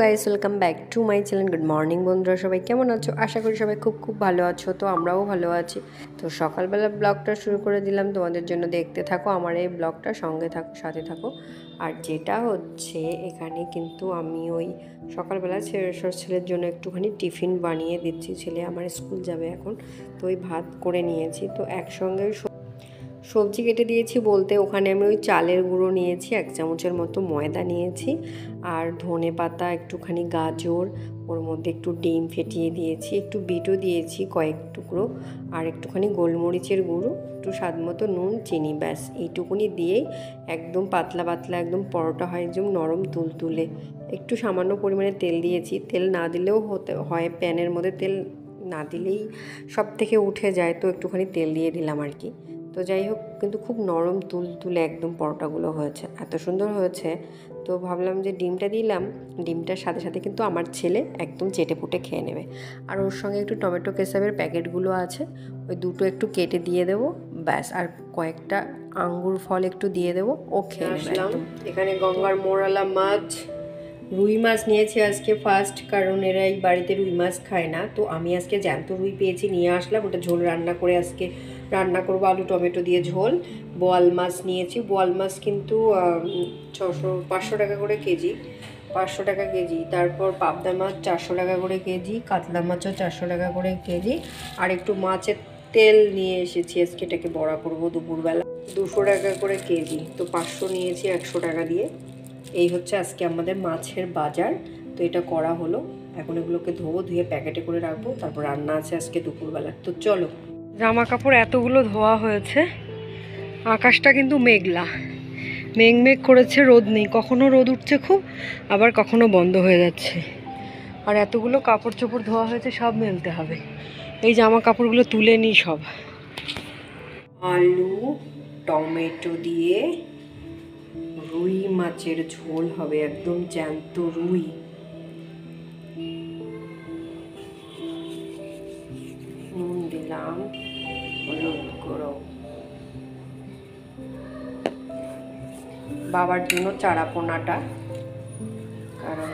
Guys, welcome back to my channel. Good morning বন্ধুরা, সবাই কেমন আছো? আশা করি সবাই খুব খুব ভালো আছো। তো আমরাও ভালো আছি। তো সকালবেলা ব্লগটা শুরু করে দিলাম তোমাদের জন্য। দেখতে থাকো আমার এই ব্লগটা, সঙ্গে থাকো, সাথে থাকো। আর যেটা হচ্ছে, এখানে কিন্তু আমি ওই সকালবেলা ছেলের জন্য একটুখানি টিফিন বানিয়ে দিচ্ছি। ছেলে আমার স্কুল যাবে এখন, তো ওই ভাত করে নিয়েছি। তো একসঙ্গে সবজি কেটে দিয়েছি বলতে, ওখানে আমি ওই চালের গুঁড়ো নিয়েছি, 1 চামচের মতো ময়দা নিয়েছি, আর ধনে পাতা, একটুখানি গাজর, ওর মধ্যে একটু ডিম ফেটিয়ে দিয়েছি, একটু বিটও দিয়েছি কয়েক টুকরো, আর একটুখানি গোলমরিচের গুঁড়ো, একটু স্বাদ মতো নুন, চিনি, ব্যাস এইটুকুনি দিয়েই একদম পাতলা পাতলা একদম পরোটা হয়, একদম নরম তুলতুলে। একটু সামান্য পরিমাণে তেল দিয়েছি, তেল না দিলেও হতে হয়, প্যানের মধ্যে তেল না দিলেই সব থেকে উঠে যায়, তো একটুখানি তেল দিয়ে দিলাম আর কি। তো যাই হোক, কিন্তু খুব নরম তুলতুলে একদম পরোটাগুলো হয়েছে, এত সুন্দর হয়েছে। তো ভাবলাম যে ডিমটা দিলাম, ডিমটার সাথে সাথে কিন্তু আমার ছেলে একদম চেটেপুটে খেয়ে নেবে। আর ওর সঙ্গে একটু টমেটো কেচাপের প্যাকেটগুলো আছে, ওই দুটো একটু কেটে দিয়ে দেবো, ব্যাস। আর কয়েকটা আঙ্গুর ফল একটু দিয়ে দেবো, ও খেয়ে নেবে একদম। এখানে গঙ্গার মোরালা মাছ, রুই মাছ নিয়েছি আজকে ফার্স্ট, কারণ এরা এই বাড়িতে রুই মাছ খায় না। তো আমি আজকে জ্যান্ত রুই পেয়েছি, নিয়ে আসলাম, ওটা ঝোল রান্না করে আজকে রান্না করবো, আলু টমেটো দিয়ে ঝোল। বোয়াল মাছ নিয়েছি, বোয়াল মাছ কিন্তু 500 টাকা করে কেজি, 500 টাকা কেজি। তারপর পাবদা মাছ 400 টাকা করে কেজি, কাতলা মাছও 400 টাকা করে কেজি। আর একটু মাছের তেল নিয়ে এসেছি আজকে, এটাকে বড়া করবো দুপুরবেলা, 200 টাকা করে কেজি। তো 500 নিয়েছি 100 টাকা দিয়ে। এই হচ্ছে আজকে আমাদের মাছের বাজার। তো এটা করা হলো, এখন এগুলোকে ধোবো, ধুয়ে প্যাকেটে করে রাখবো, তারপর রান্না আছে আজকে দুপুরবেলা। তো চলো। জামা কাপড় এতগুলো ধোয়া হয়েছে। আকাশটা কিন্তু মেঘলা, মেঘ মেঘ করেছে, রোদ নেই, কখনো রোদ উঠছে খুব, আবার কখনো বন্ধ হয়ে যাচ্ছে। আর এতগুলো কাপড় চোপড় ধোয়া হয়েছে, সব মেলতে হবে। এই জামা কাপড়গুলো তুলে নিই সব। আলু টমেটো দিয়ে রুই মাছের ঝোল হবে, একদম জ্যান্ত রুই। নুন দিলাম, হলুদ গুঁড়ো, বাবার জন্য চারাপোনাটা, কারণ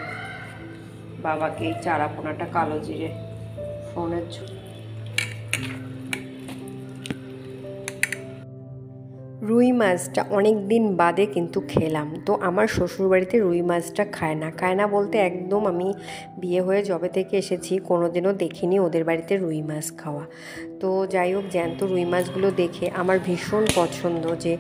বাবাকে এই চারাপোনাটা কালো জিরে ফোনের রুই মাছটা অনেক দিন বাদে কিন্তু খেলাম। তো আমার শ্বশুরবাড়িতে রুই মাছটা খায় না বলতে, একদম আমি বিয়ে হয়ে যবে থেকে এসেছি কোনোদিনও দেখিনি ওদের বাড়িতে রুই মাছ খাওয়া। তো যাই হোক, জ্যান্ত রুই মাছগুলো দেখে আমার ভীষণ পছন্দ, যে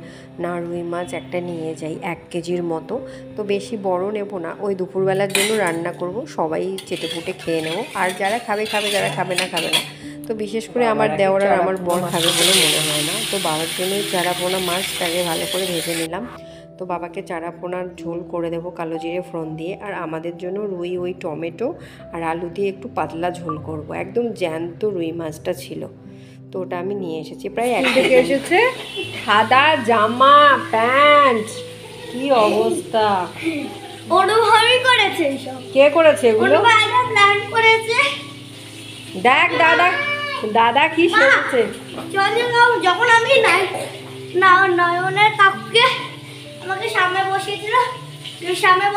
না রুই মাছ একটা নিয়ে যাই 1 কেজির মতো। তো বেশি বড় নেব না, ওই দুপুরবেলার জন্য রান্না করব, সবাই চেটেপুটে খেয়ে নেব। আর যারা খাবে খাবে, যারা খাবে না খাবে না। তো বিশেষ করে আমার দেওর আর আমার বর খাবে বলে মনে হয় না। তো বাবার জন্যই চারাপোনা মাছটাকে ভালো করে ভেজে নিলাম। তো বাবাকে চারাপোনার ঝোল করে দেবো কালো জিরে ফোড়ন দিয়ে, আর আমাদের জন্য রুই ওই টমেটো আর আলু দিয়ে একটু পাতলা ঝোল করব। একদম জ্যান্ত রুই মাছটা ছিল, তো ওটা আমি নিয়ে এসেছি। প্রায় এক থেকে এসেছে, সাদা জামা প্যান্ট, কি অবস্থা! অনুভবই করেছে সব। কে করেছে এগুলো? প্ল্যান করেছে। দেখ দাদা কি সেরেছে। যখন আমি নয়নের কাকুকে আমাকে সামনে বসিয়েছিল, সামনে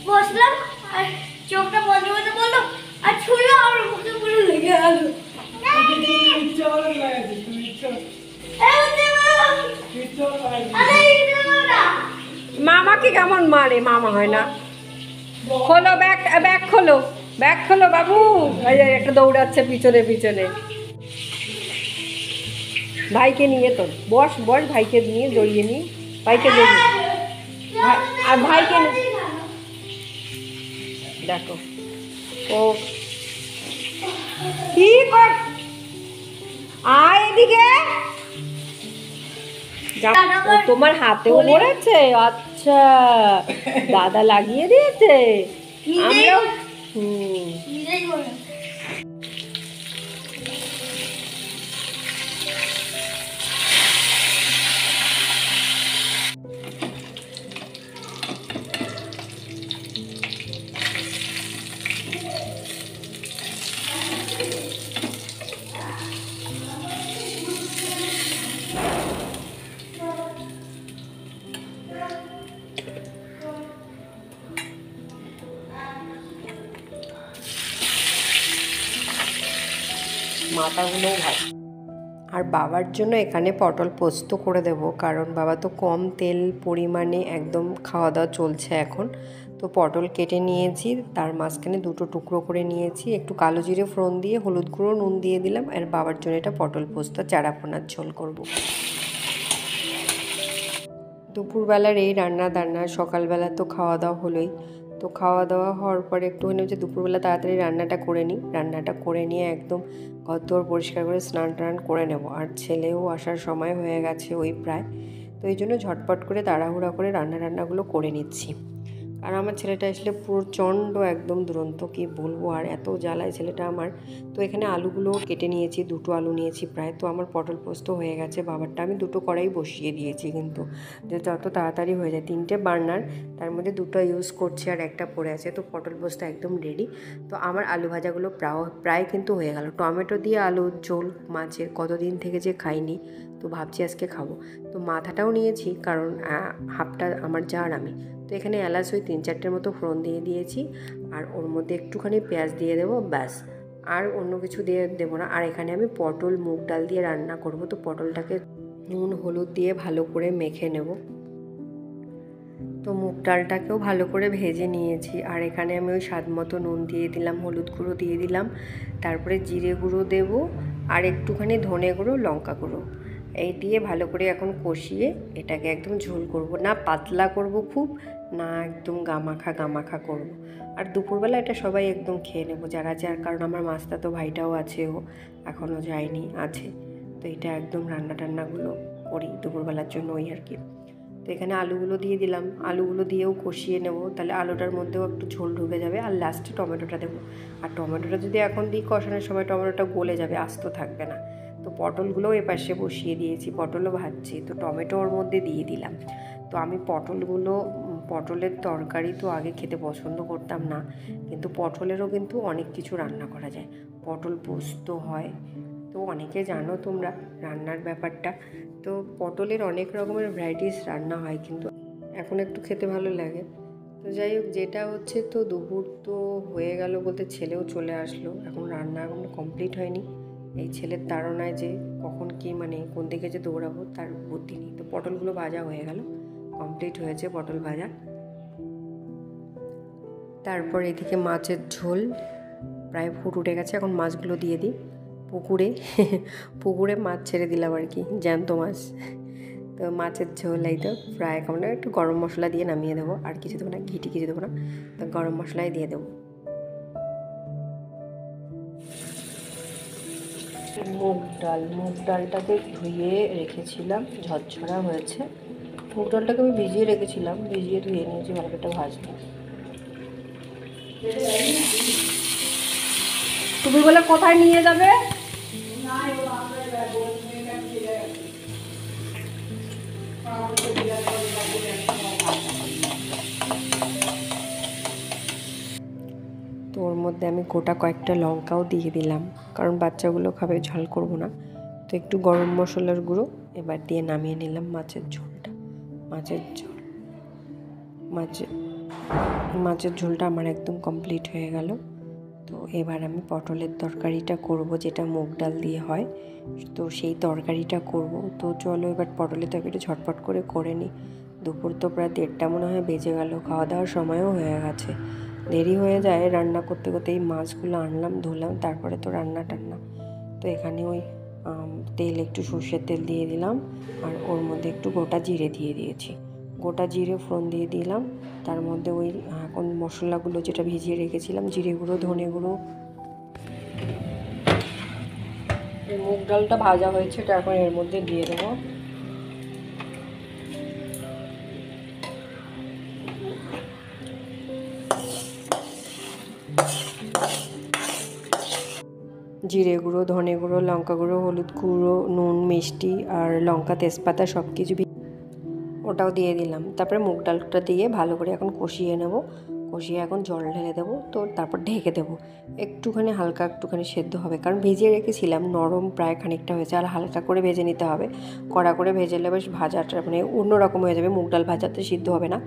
বসলাম আর চোখটা বন্ধ করতে বললো, আর ছুঁড়লো, আমার মুখে পুরো লেগে গেল। মামাকে কেমন মারে? মামা হয় না। খোলো ব্যাগ খোলো বাবু। একটা দৌড়াচ্ছে পিছনে পিছনে, ভাইকে নিয়ে। তো বস ভাইকে নিয়ে, জড়িয়ে নি ভাইকে, জড়িয়ে। আর ভাইকে দেখো ও কি কর, আয় এদিকে। ও তোমার হাতেও পড়েছে? আচ্ছা, দাদা লাগিয়ে দিয়েছে। আমরাও মাথাগুলোও ভাজবো। আর বাবার জন্য এখানে পটল পোস্ত করে দেব, কারণ বাবা তো কম তেল পরিমাণে একদম খাওয়া দাওয়া চলছে এখন। তো পটল কেটে নিয়েছি, তার মাঝখানে দুটো টুকরো করে নিয়েছি, একটু কালো জিরে ফোড়ন দিয়ে হলুদ গুঁড়ো নুন দিয়ে দিলাম। আর বাবার জন্য এটা পটল পোস্ত চারাপোনার ঝোল করব। দুপুরবেলার এই রান্না দান্না, সকালবেলা তো খাওয়া দাওয়া হলোই। তো খাওয়া দাওয়া হওয়ার পরে একটুখানি হচ্ছে দুপুরবেলা তাড়াতাড়ি রান্নাটা করে নিই। রান্নাটা করে নিয়ে একদম ঘর পরিষ্কার করে স্নান টান করে নেব। আর ছেলেও আসার সময় হয়ে গেছে ওই প্রায়। তো এই জন্য ঝটপট করে তাড়াহুড়া করে রান্নাগুলো করে নিচ্ছি। আর আমার ছেলেটা আসলে প্রচণ্ড একদম দুরন্ত, কি বলবো, আর এত জ্বালায় ছেলেটা আমার। তো এখানে আলুগুলো কেটে নিয়েছি, দুটো আলু নিয়েছি প্রায়। তো আমার পটল পোস্ত হয়ে গেছে। বাবারটা আমি দুটো কড়াই বসিয়ে দিয়েছি, কিন্তু যে যত তাড়াতাড়ি হয়ে যায়। 3টে বার্নার, তার মধ্যে 2টো ইউজ করছি আর একটা পড়ে আছে। তো পটল পোস্ত একদম রেডি। তো আমার আলু ভাজাগুলো প্রায় কিন্তু হয়ে গেল। টমেটো দিয়ে আলুর ঝোল মাছের কতদিন থেকে যে খাইনি, তো ভাবছি আজকে খাবো। তো মাথাটাও নিয়েছি, কারণ হাফটা আমার যা আর আমি। তো এখানে এলাচ ওই 3-4টের মতো ফোড়ন দিয়ে দিয়েছি। আর ওর মধ্যে একটুখানি পেঁয়াজ দিয়ে দেবো, ব্যাস। আর অন্য কিছু দিয়ে দেবো না। আর এখানে আমি পটল মুগ ডাল দিয়ে রান্না করব। তো পটলটাকে নুন হলুদ দিয়ে ভালো করে মেখে নেব। তো মুগ ডালটাকেও ভালো করে ভেজে নিয়েছি। আর এখানে আমি ওই স্বাদ মতো নুন দিয়ে দিলাম, হলুদ গুঁড়ো দিয়ে দিলাম, তারপরে জিরে গুঁড়ো দেবো, আর একটুখানি ধনে গুঁড়ো, লঙ্কা গুঁড়ো, এই দিয়ে ভালো করে এখন কষিয়ে এটাকে একদম ঝোল করব না, পাতলা করব খুব, না একদম গামাখা করব। আর দুপুরবেলা এটা সবাই একদম খেয়ে নেবো যারা, কারণ আমার মাস্তাতো ভাইটাও আছে, ও এখনও যায়নি, আছে। তো এটা একদম রান্নাগুলো করি দুপুরবেলার জন্য, ওই আর কি। তো এখানে আলুগুলো দিয়ে দিলাম, আলুগুলো দিয়েও কষিয়ে নেব, তাহলে আলুটার মধ্যেও একটু ঝোল ঢুকে যাবে। আর লাস্টে টমেটোটা দেবো। আর টমেটোটা যদি এখন দিই কষানোর সময়, টমেটোটা গলে যাবে, আস্ত থাকবে না। তো পটলগুলোও এপাশে বসিয়ে দিয়েছি, পটলও ভাজছি। তো টমেটো ওর মধ্যে দিয়ে দিলাম। তো আমি পটলের তরকারি তো আগে খেতে পছন্দ করতাম না, কিন্তু পটলেরও কিন্তু অনেক কিছু রান্না করা যায়। পটল পোস্ত হয়, তো অনেকে জানো তোমরা রান্নার ব্যাপারটা। তো পটলের অনেক রকমের ভ্যারাইটিস রান্না হয়, কিন্তু এখন একটু খেতে ভালো লাগে। তো যাই হোক, যেটা হচ্ছে, তো দুপুর তো হয়ে গেল বলতে ছেলেও চলে আসলো। এখন রান্না এখন কমপ্লিট হয়নি, এই ছেলের তাড়নায় যে কখন কি কোন দিকে যে দৌড়াবো তার বুদ্ধি নেই। তো পটলগুলো ভাজা হয়ে গেল, কমপ্লিট হয়েছে পটল ভাজা। তারপর এদিকে মাছের ঝোল প্রায় উঠে গেছে। এখন মাছগুলো দিয়ে দিই পুকুরে মাছ ছেড়ে দিলাম আর কি, জ্যান্ত মাছ। তো মাছের ঝোল এই তো প্রায় এখন একটু গরম মশলা দিয়ে নামিয়ে দেবো, আর কিছু দেবো না, ঘিটি কিছু দেবো না, তো গরম মশলাই দিয়ে দেবো। মুগ ডালটাকে ধুয়ে রেখেছিলাম, ঝরঝরা হয়েছে। মুগ ডালটাকে আমি ভিজিয়ে রেখেছিলাম, ধুয়ে নিয়েছি, ভালো করে ভাজবো। তুমি বলে কোথায় নিয়ে যাবে? তো ওর মধ্যে আমি গোটা কয়েকটা লঙ্কাও দিয়ে দিলাম, কারণ বাচ্চাগুলো খাবে, ঝাল করব না। তো একটু গরম মশলার গুঁড়ো এবার দিয়ে নামিয়ে নিলাম মাছের ঝোলটা। মাছের ঝোলটা আমার একদম কমপ্লিট হয়ে গেল। তো এবার আমি পটলের তরকারিটা করব, যেটা মুগ ডাল দিয়ে হয়। তো সেই তরকারিটা করব। তো চলো এবার পটলের তরকারিটা ঝটপট করে নিই। দুপুর তো প্রায় 1:30 মনে হয় বেজে গেল, খাওয়া দাওয়ার সময়ও হয়ে গেছে, দেরি হয়ে যায় রান্না করতে এই মাছগুলো আনলাম, ধুলাম, তারপরে তো রান্না। তো এখানে ওই তেল, একটু সর্ষের তেল দিয়ে দিলাম, আর ওর মধ্যে একটু গোটা জিরে দিয়ে দিয়েছি, গোটা জিরে ফোড়ন দিয়ে দিলাম। তার মধ্যে ওই এখন মশলাগুলো যেটা ভিজিয়ে রেখেছিলাম, জিরে গুঁড়ো, ধনে গুঁড়ো। মুগ ডালটা ভাজা হয়েছে, এটা এখন এর মধ্যে দিয়ে দেবো। জিরে গুঁড়ো, ধনে গুঁড়ো, লঙ্কা গুঁড়ো, হলুদ গুঁড়ো, নুন, মিষ্টি আর লঙ্কা, তেজপাতা সব কিছু ওটাও দিয়ে দিলাম। তারপরে মুগ ডালটা দিয়ে ভালো করে এখন কষিয়ে নেব। কষিয়ে এখন জল ঢেলে দেবো, তো তারপর ঢেকে দেবো। একটুখানি হালকা একটুখানি সেদ্ধ হবে, কারণ ভিজিয়ে রেখেছিলাম, নরম প্রায় খানিকটা হয়েছে। আর হালকা করে ভেজে নিতে হবে, কড়া করে ভেজেলে বেশ ভাজাটা মানে অন্যরকম হয়ে যাবে, মুগ ডাল ভাজাতে সিদ্ধ হবে না।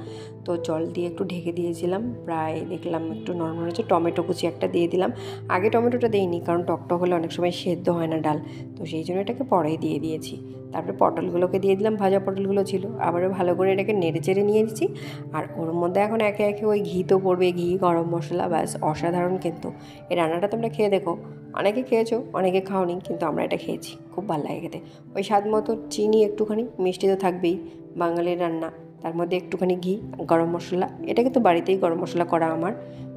তো জল দিয়ে একটু ঢেকে দিয়েছিলাম, প্রায় দেখলাম একটু নরম হয়েছে। টমেটো কুচি একটা দিয়ে দিলাম, আগে টমেটোটা দিইনি কারণ টকটক হলে অনেক সময় সেদ্ধ হয় না ডাল, তো সেই জন্য এটাকে পরেই দিয়ে দিয়েছি। তারপরে পটলগুলোকে দিয়ে দিলাম, ভাজা পটলগুলো ছিল, আবারও ভালো করে এটাকে নেড়ে চেড়ে নিয়েছি। আর ওর মধ্যে এখন একে একে ওই ঘি তো পড়বে, ঘি, গরম মশলা, ব্যাস অসাধারণ। কিন্তু এই রান্নাটা তোমরা খেয়ে দেখো, অনেকে খেয়েছো অনেকে খাওনি, কিন্তু আমরা এটা খেয়েছি, খুব ভালো লাগে খেতে। ওই স্বাদ মতো চিনি, একটুখানি মিষ্টি তো থাকবেই, বাঙালির রান্না, তার মধ্যে একটুখানি ঘি, গরম মশলা। এটা কিন্তু বাড়িতেই গরম মশলা করা আমার,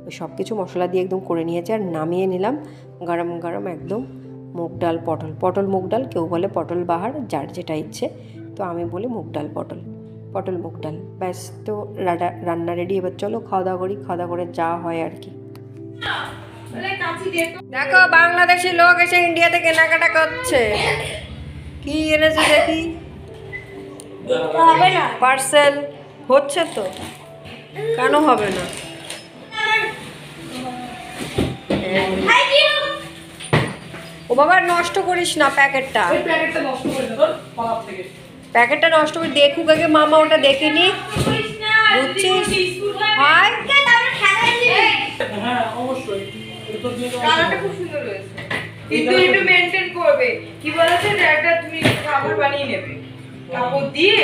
ওই সব কিছু মশলা দিয়ে একদম করে নিয়েছি। আর নামিয়ে নিলাম গরম গরম একদম মুগ ডাল পটল, পটল মুগ ডাল, কেউ বলে পটল বাহার, যার যেটা ইচ্ছে। তো আমি বলি মুগ ডাল পটল, পটল মুগ ডাল, ব্যাস। তো রান্না রেডি, এবার চলো খাওয়া দাওয়া করি, খাওয়া দাওয়া করে যা হয় আর কি। দেখো বাংলাদেশি লোক এসে ইন্ডিয়াতে কেনাকাটা করছে, কি এনেছে দেখি, হবে না। পার্সেল হচ্ছে তো, কেন হবে না? ও বাবা নষ্ট করিস না প্যাকেটটা, প্যাকেটটা নষ্ট করে দেখুক আগে মামা, ওটা দেখে নি, বুঝছিস? হয় হ্যাঁ অবশ্যই, কালারটা খুব সুন্দর হয়েছে, কিন্তু একটু মেনটেন করবে। কি বলেছে যে একটা তুমি খাবার বানিয়ে নেবে কাপড় দিয়ে,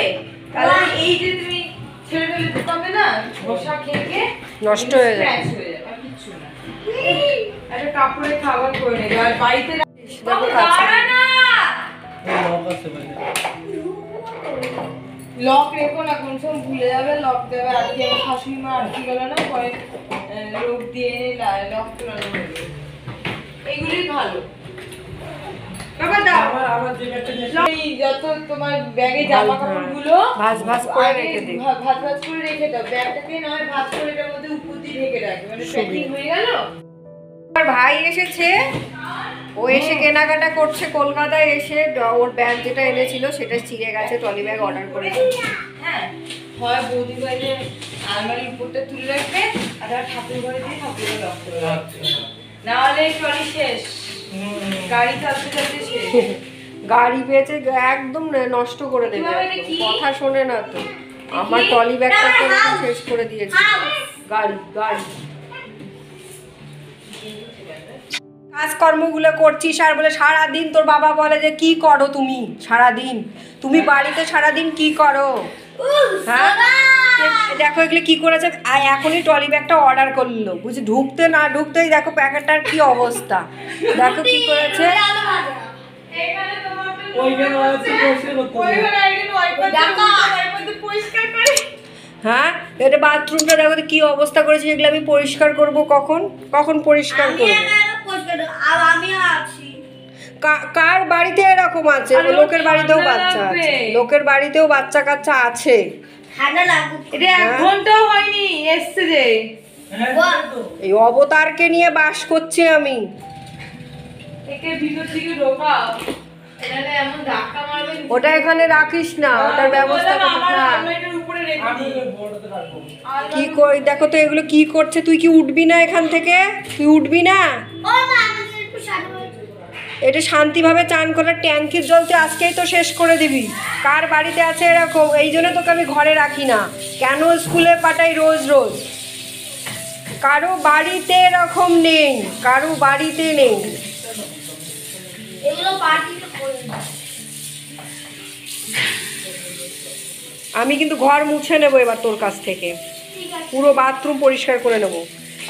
তাহলে এই যে তুমি ছেড়ে ফেলে দিতে হবে না, বসা খেয়ে নষ্ট হয়ে যাবে, স্ক্র্যাচ হয়ে যাবে, আর কিচ্ছু না। একটা কাপড়ে খাবার করে নেবে, আর বাড়িতে দেখো দাঁড়া না, লক রেখো না, কোন সময় ভুলে যাবে লক দেবে। আজকে আমার শাশুড়ি মা আটকে গেল না, পরে লোক দিয়ে লক তোলানো হবে, এইগুলোই ভালো। বাবা দাও, এই যত তোমার ব্যাগে জামা কাপড়গুলো ভাঁজ ভাঁজ করে রেখে দে, ভাঁজ ভাঁজ করে রেখে দাও, ব্যাগটাকে নয় ভাঁজ করে এটার মধ্যে উপর দিয়ে ঢেকে রাখবে, মানে প্যাকিং হয়ে গেল। আমার ভাই এসেছে, ও এসে কেনাকাটা করছে কলকাতায় এসে, ওর ব্যাগ যেটা এনেছিল সেটা চিড়ে গেছে, ট্রলি ব্যাগ অর্ডার করেছে। হ্যাঁ, হয় বৌদি বাইরে আলমারির উপরটা তুলে রাখবে, আর ঠাকুর ঘরে দিয়ে ঠাকুরের লক করে রাখবে, না হলে ট্রলি শেষ, গাড়ি চালতে চালতে শেষ। গাড়ি পেয়েছে একদম নষ্ট করে দেবে, কথা শোনে না তো। আমার ট্রলি ব্যাগটা তো শেষ করে দিয়েছে, গাড়ি গাড়ি। কাজকর্মগুলো করছিস আর বলে সারাদিন, তোর বাবা বলে যে কি করো তুমি সারাদিন, তুমি বাড়িতে সারাদিন কি করো? হ্যাঁ দেখো এগুলো কি করেছে, এখনই ট্রলি ব্যাগটা অর্ডার করলো, বুঝি ঢুকতে না ঢুকতেই দেখো প্যাকেটটার কি অবস্থা, দেখো কি করেছে। হ্যাঁ এটা বাথরুমটা দেখো কি অবস্থা করেছে, এগুলো আমি পরিষ্কার করব কখন, কখন পরিষ্কার করবো? কার বাড়িতে এরকম আছে? লোকের বাড়িতেও বাচ্চা আছে, লোকের বাড়িতেও বাচ্চা কাচ্চা আছে। এটা 1 ঘন্টাও হয়নি এসছে যে, এই অবতারকে নিয়ে বাস করছি আমি। একে ভিতর থেকে ঢোকাও, এটাতে এমন ধাক্কা মারবে, ওটা এখানে রাখিস না, ওটার ব্যবস্থা করতে। হ্যাঁ এটার উপরে রেখে দিই। কি কই দেখো তো এগুলো কি করছে, তুই কি উঠবি না এখান থেকে? তুই উঠবি না? এটা শান্তিভাবে চান করার ট্যাঙ্কির জল তুই আজকেই তো শেষ করে দিবি। কার বাড়িতে আছে এরকম? এই জন্য তোকে আমি ঘরে রাখি না, কেন স্কুলে পাঠাই রোজ রোজ। কারো বাড়িতে এরকম নেই, কারো বাড়িতে নেই। আমি কিন্তু ঘর মুছে নেবো এবার তোর কাছ থেকে, পুরো বাথরুম পরিষ্কার করে নেবো।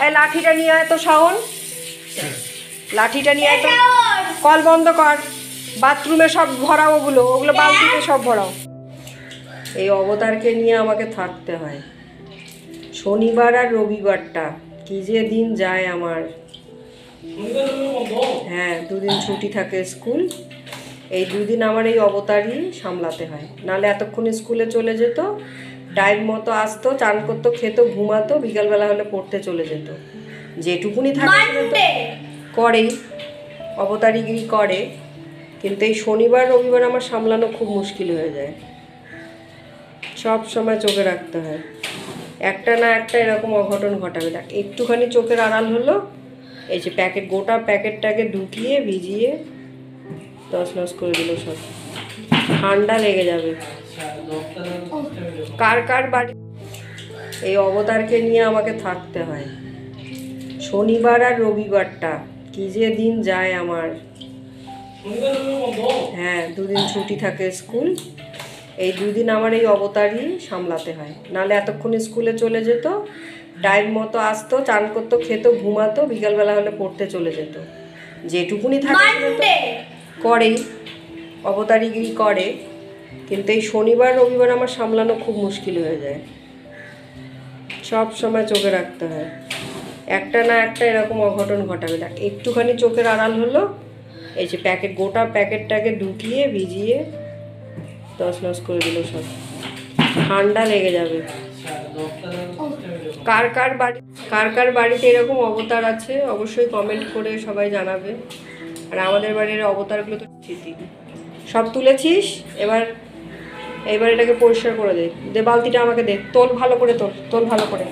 এই লাঠিটা নিয়ে আয় তো শাওন, লাঠিটা নিয়ে আয় তো। কল বন্ধ কর, বাথরুমে সব ভরাও, ওগুলো ওগুলো বালতিতে সব ভরাও। এই অবতারকে নিয়ে আমাকে থাকতে হয়, শনিবার আর রবিবারটা কি যে দিন যায় আমার। হ্যাঁ 2 দিন ছুটি থাকে স্কুল, এই 2 দিন আমার এই অবতারই সামলাতে হয়, নাহলে এতক্ষণ স্কুলে চলে যেত, টাইম মতো আসতো, চান করতো, খেতো, ঘুমাতো, বিকালবেলা হলে পড়তে চলে যেত। যেটুকুনি থাকে করেই, অবতারিগিরি করে, কিন্তু এই শনিবার রবিবার আমার সামলানো খুব মুশকিল হয়ে যায়, সব সময় চোখে রাখতে হয়। একটা না একটা এরকম অঘটন ঘটাবে। দেখ একটুখানি চোখের আড়াল হলো, এই যে প্যাকেট, গোটা প্যাকেটটাকে ঢুকিয়ে ভিজিয়ে তছনছ করে দিল সব। ঠান্ডা লেগে যাবে। কার কার বাড়ি এই অবতারকে নিয়ে আমাকে থাকতে হয়। শনিবার আর রবিবারটা কি যে দিন যায় আমার। হ্যাঁ, দুদিন ছুটি থাকে স্কুল। এই দুদিন আমার এই অবতারই সামলাতে হয়, নাহলে এতক্ষণ স্কুলে চলে যেত, টাইম মতো আসতো, চান করতো, খেতো, ঘুমাতো, বিকালবেলা হলে পড়তে চলে যেত। যেটুকুনি থাকে সেটা তো করেই, অবতারিগিরি করে, কিন্তু এই শনিবার রবিবার আমার সামলানো খুব মুশকিল হয়ে যায়। সব সময় চোখে রাখতে হয়, একটা না একটা এরকম অঘটন ঘটাবে। দেখ একটুখানি চোখের আড়াল হলো, এই যে প্যাকেট, গোটা প্যাকেটটাকে ঢুকিয়ে ভিজিয়ে তছনছ করে দিল সব। ঠান্ডা লেগে যাবে। কার কার বাড়িতে এরকম অবতার আছে অবশ্যই কমেন্ট করে সবাই জানাবে। আর আমাদের বাড়ির অবতারগুলো তো স্মৃতি। সব তুলেছিস, এবার এটাকে পরিষ্কার করে দে। বালতিটা আমাকে দে, তোল ভালো করে, তোল ভালো করে।